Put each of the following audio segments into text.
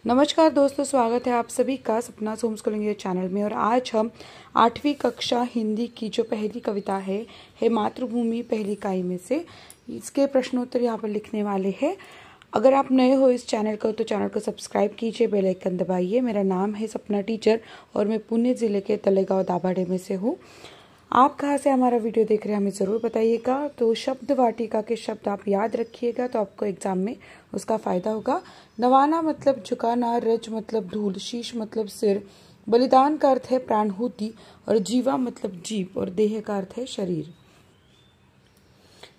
नमस्कार दोस्तों, स्वागत है आप सभी का सपना होम स्कूलिंग चैनल में। और आज हम 8वीं कक्षा हिंदी की जो पहली कविता है मातृभूमि पहली इकाई में से इसके प्रश्नोत्तर यहाँ पर लिखने वाले हैं। अगर आप नए हो इस चैनल को तो चैनल को सब्सक्राइब कीजिए, बेल आइकन दबाइए। मेरा नाम है सपना टीचर और मैं पुणे ज़िले के तलेगांव दाभाडे में से हूँ। आप कहाँ से हमारा वीडियो देख रहे हैं हमें ज़रूर बताइएगा। तो शब्द वाटिका के शब्द आप याद रखिएगा तो आपको एग्जाम में उसका फ़ायदा होगा। नवाना मतलब झुकाना, रज मतलब धूल, शीश मतलब सिर, बलिदान का अर्थ है प्राणहुति और जीवा मतलब जीव और देह का अर्थ है शरीर।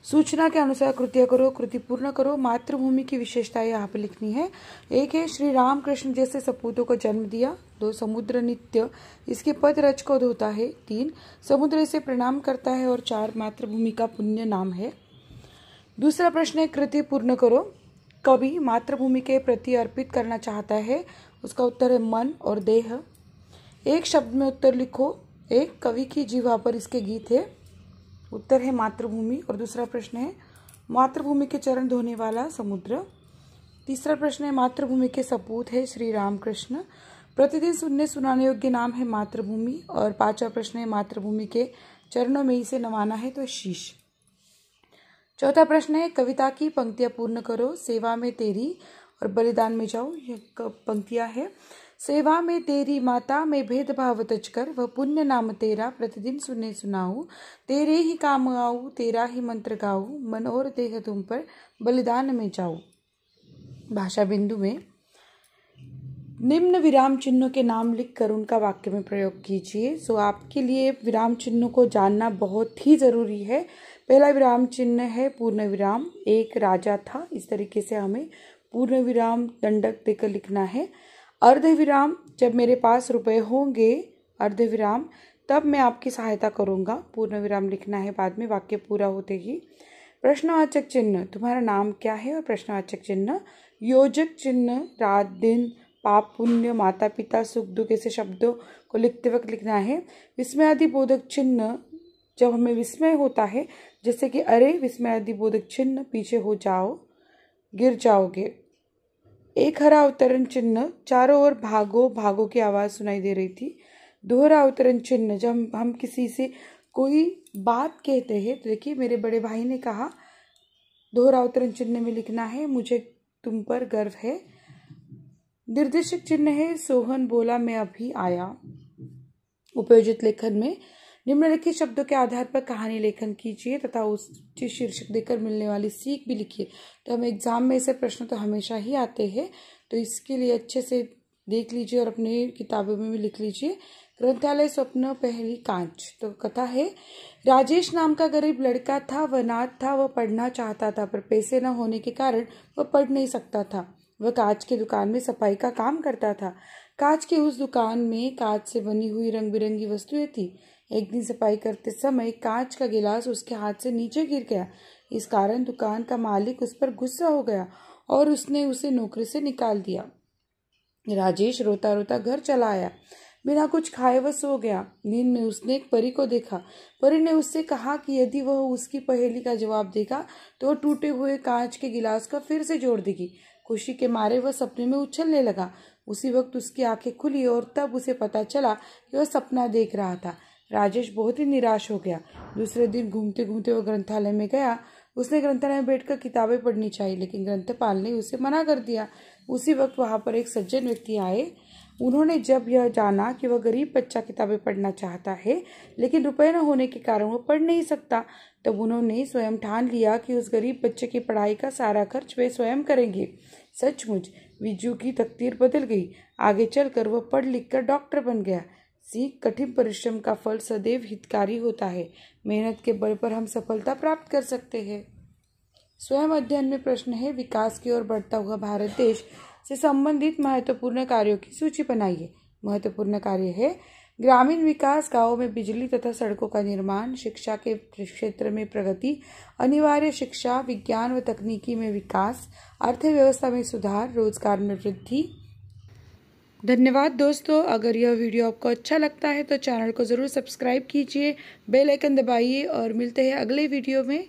सूचना के अनुसार कृतियाँ करो, कृति पूर्ण करो। मातृभूमि की विशेषताएं यहाँ पे लिखनी है। एक है श्री राम कृष्ण जैसे सपूतों को जन्म दिया। 2 समुद्र नित्य इसके पद रज को धोता है। 3 समुद्र इसे प्रणाम करता है और 4 मातृभूमि का पुण्य नाम है। दूसरा प्रश्न है कृति पूर्ण करो। कवि मातृभूमि के प्रति अर्पित करना चाहता है, उसका उत्तर है मन और देह। एक शब्द में उत्तर लिखो। एक कवि की जीवा पर इसके गीत है, उत्तर है मातृभूमि। और दूसरा प्रश्न है मातृभूमि के चरण धोने वाला समुद्र। तीसरा प्रश्न है मातृभूमि के सपूत है श्री राम कृष्ण। प्रतिदिन सुनने सुनाने योग्य नाम है मातृभूमि। और 5वां प्रश्न है मातृभूमि के चरणों में इसे नवाना है तो शीश। चौथा प्रश्न है कविता की पंक्तियां पूर्ण करो। सेवा में तेरी और बलिदान में जाओ, यह पंक्तियां है। सेवा में तेरी माता में भेदभाव तज कर, वह पुण्य नाम तेरा प्रतिदिन सुने सुनाऊं। तेरे ही काम आऊं, तेरा ही मंत्र गाऊं, मन और देह तुम पर बलिदान में जाऊं। भाषा बिंदु में निम्न विराम चिन्हों के नाम लिखकर उनका वाक्य में प्रयोग कीजिए। सो आपके लिए विराम चिन्हों को जानना बहुत ही जरूरी है। पहला विराम चिन्ह है पूर्ण विराम। एक राजा था, इस तरीके से हमें पूर्ण विराम दंडक देकर लिखना है। अर्ध विराम जब मेरे पास रुपए होंगे, अर्ध विराम तब मैं आपकी सहायता करूंगा, पूर्ण विराम लिखना है बाद में वाक्य पूरा होते ही। प्रश्नवाचक चिन्ह तुम्हारा नाम क्या है और प्रश्नवाचक चिन्ह। योजक चिन्ह रात दिन, पाप पुण्य, माता पिता, सुख दुख ऐसे शब्दों को लिखते वक्त लिखना है। विस्मयादि बोधक चिन्ह जब हमें विस्मय होता है, जैसे कि अरे, विस्मयादि बोधक चिन्ह पीछे हो जाओ, गिर जाओगे। एक हरा अवतरण चिन्ह, चारों ओर भागो, भागो की आवाज सुनाई दे रही थी। दोहरा अवतरण चिन्ह जब हम किसी से कोई बात कहते हैं, तो देखिए मेरे बड़े भाई ने कहा, दोहरा अवतरण चिन्ह में लिखना है मुझे तुम पर गर्व है। निर्देशक चिन्ह है सोहन बोला मैं अभी आया। उपयोजित लेखन में निम्नलिखित शब्दों के आधार पर कहानी लेखन कीजिए तथा उसकी शीर्षक देकर मिलने वाली सीख भी लिखिए। तो हम एग्जाम में ऐसे प्रश्न तो हमेशा ही आते हैं, तो इसके लिए अच्छे से देख लीजिए और अपने किताबों में भी लिख लीजिए। ग्रंथालय स्वप्न पहली कांच। तो कथा है, राजेश नाम का गरीब लड़का था, वह अनाथ था, वह पढ़ना चाहता था पर पैसे न होने के कारण वह पढ़ नहीं सकता था। वह कांच की दुकान में सफाई का काम करता था। कांच की उस दुकान में कांच से बनी हुई रंग बिरंगी वस्तुएं थी। एक दिन सफाई करते समय कांच का गिलास उसके हाथ से नीचे गिर गया। इस कारण दुकान का मालिक उस पर गुस्सा हो गया और उसने उसे नौकरी से निकाल दिया। राजेश रोता रोता घर चला आया। बिना कुछ खाए वह सो गया। नींद में उसने एक परी को देखा। परी ने उससे कहा कि यदि वह उसकी पहेली का जवाब देगा तो टूटे हुए कांच के गिलास का फिर से जोड़ देगी। खुशी के मारे वह सपने में उछलने लगा। उसी वक्त उसकी आंखें खुली और तब उसे पता चला कि वह सपना देख रहा था। राजेश बहुत ही निराश हो गया। दूसरे दिन घूमते घूमते वह ग्रंथालय में गया। उसने ग्रंथालय में बैठकर किताबें पढ़नी चाहिए, लेकिन ग्रंथपाल ने उसे मना कर दिया। उसी वक्त वहां पर एक सज्जन व्यक्ति आए। उन्होंने जब यह जाना कि वह गरीब बच्चा किताबें पढ़ना चाहता है लेकिन रुपए न होने के कारण वह पढ़ नहीं सकता, तब उन्होंने स्वयं ठान लिया कि उस गरीब बच्चे की पढ़ाई का सारा खर्च वे स्वयं करेंगे। सचमुच विजू की तकदीर बदल गई। आगे चलकर वह पढ़ लिख कर डॉक्टर बन गया। सीख, कठिन परिश्रम का फल सदैव हितकारी होता है। मेहनत के बल पर हम सफलता प्राप्त कर सकते हैं। स्वयं अध्ययन में प्रश्न है, विकास की ओर बढ़ता हुआ भारत देश से संबंधित महत्वपूर्ण कार्यों की सूची बनाइए। महत्वपूर्ण कार्य है ग्रामीण विकास, गांवों में बिजली तथा सड़कों का निर्माण, शिक्षा के क्षेत्र में प्रगति, अनिवार्य शिक्षा, विज्ञान व तकनीकी में विकास, अर्थव्यवस्था में सुधार, रोजगार में वृद्धि। धन्यवाद दोस्तों। अगर यह वीडियो आपको अच्छा लगता है तो चैनल को ज़रूर सब्सक्राइब कीजिए, बेल आइकन दबाइए और मिलते हैं अगले वीडियो में।